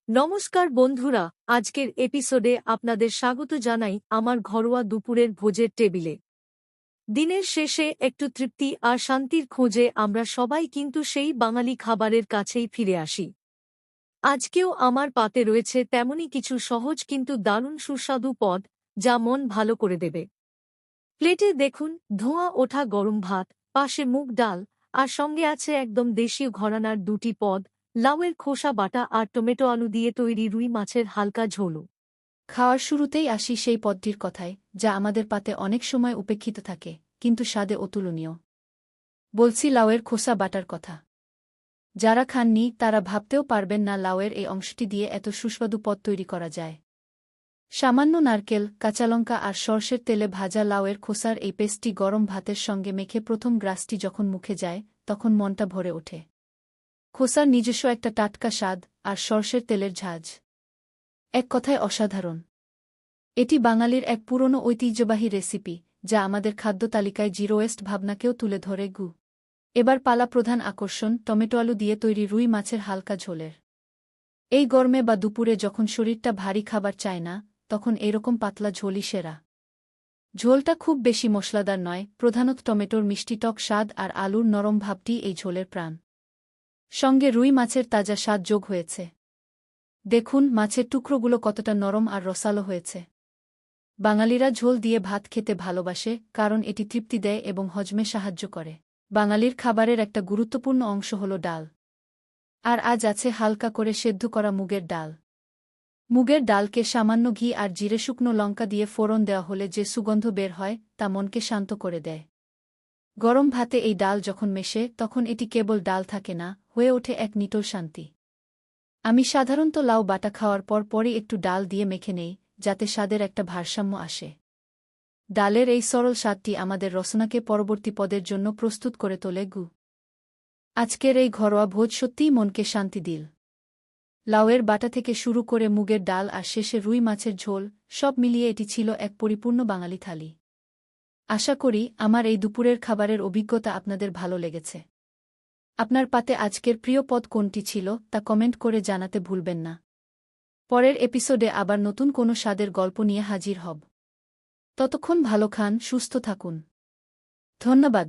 নমস্কার বন্ধুরা, আজকের এপিসোডে আপনাদের স্বাগত জানাই আমার ঘরোয়া দুপুরের ভোজের টেবিলে। দিনের শেষে একটু তৃপ্তি আর শান্তির খোঁজে আমরা সবাই কিন্তু সেই বাঙালি খাবারের কাছেই ফিরে আসি। আজকেও আমার পাতে রয়েছে তেমনই কিছু সহজ কিন্তু দারুণ সুস্বাদু পদ, যা মন ভালো করে দেবে। প্লেটে দেখুন ধোঁয়া ওঠা গরম ভাত, পাশে মুগ ডাল, আর সঙ্গে আছে একদম দেশীয় ঘরানার দুটি পদ, লাউয়ের খোসা বাটা আর টমেটো আলু দিয়ে তৈরি রুই মাছের হালকা ঝোলও। খাওয়ার শুরুতেই আসি সেই পদটির কথায়, যা আমাদের পাতে অনেক সময় উপেক্ষিত থাকে, কিন্তু স্বাদে অতুলনীয়। বলছি লাউয়ের খোসা বাটার কথা। যারা খাননি তারা ভাবতেও পারবেন না লাউয়ের এই অংশটি দিয়ে এত সুস্বাদু পদ তৈরি করা যায়। সামান্য নারকেল, কাঁচালঙ্কা আর সরষের তেলে ভাজা লাউয়ের খোসার এই পেস্টটি গরম ভাতের সঙ্গে মেখে প্রথম গ্রাসটি যখন মুখে যায়, তখন মনটা ভরে ওঠে। খোসার নিজস্ব একটা টাটকা স্বাদ আর সরষের তেলের ঝাঁজ, এক কথায় অসাধারণ। এটি বাঙালির এক পুরনো ঐতিহ্যবাহী রেসিপি, যা আমাদের খাদ্য তালিকায় জিরো ওয়েস্ট ভাবনাকেও তুলে ধরে। এবার পালা প্রধান আকর্ষণ, টমেটো আলু দিয়ে তৈরি রুই মাছের হালকা ঝোলের। এই গরমে বা দুপুরে যখন শরীরটা ভারী খাবার চায় না, তখন এরকম পাতলা ঝোলই সেরা। ঝোলটা খুব বেশি মশলাদার নয়, প্রধানত টমেটোর মিষ্টি টক স্বাদ আর আলুর নরম ভাবটি এই ঝোলের প্রাণ। সঙ্গে রুই মাছের তাজা স্বাদ যোগ হয়েছে। দেখুন মাছের টুকরোগুলো কতটা নরম আর রসালো হয়েছে। বাঙালিরা ঝোল দিয়ে ভাত খেতে ভালোবাসে, কারণ এটি তৃপ্তি দেয় এবং হজমে সাহায্য করে। বাঙালির খাবারের একটা গুরুত্বপূর্ণ অংশ হল ডাল। আর আজ আছে হালকা করে সেদ্ধ করা মুগের ডাল। মুগের ডালকে সামান্য ঘি আর জিরে শুকনো লঙ্কা দিয়ে ফোড়ন দেওয়া হলে যে সুগন্ধ বের হয়, তা মনকে শান্ত করে দেয়। গরম ভাতে এই ডাল যখন মেশে, তখন এটি কেবল ডাল থাকে না, হয়ে ওঠে এক নিটোল শান্তি। আমি সাধারণত লাউ বাটা খাওয়ার পরই একটু ডাল দিয়ে মেখে নেই, যাতে স্বাদের একটা ভারসাম্য আসে। ডালের এই সরল স্বাদটি আমাদের রসনাকে পরবর্তী পদের জন্য প্রস্তুত করে তোলে। আজকের এই ঘরোয়া ভোজ সত্যিই মনকে শান্তি দিল। লাউয়ের বাটা থেকে শুরু করে মুগের ডাল আর শেষে রুই মাছের ঝোল, সব মিলিয়ে এটি ছিল এক পরিপূর্ণ বাঙালি থালি। আশা করি আমার এই দুপুরের খাবারের অভিজ্ঞতা আপনাদের ভালো লেগেছে। আপনার পাতে আজকের প্রিয় পদ কোনটি ছিল, তা কমেন্ট করে জানাতে ভুলবেন না। পরের এপিসোডে আবার নতুন কোনো স্বাদের গল্প নিয়ে হাজির হব। ততক্ষণ ভালো খান, সুস্থ থাকুন। ধন্যবাদ।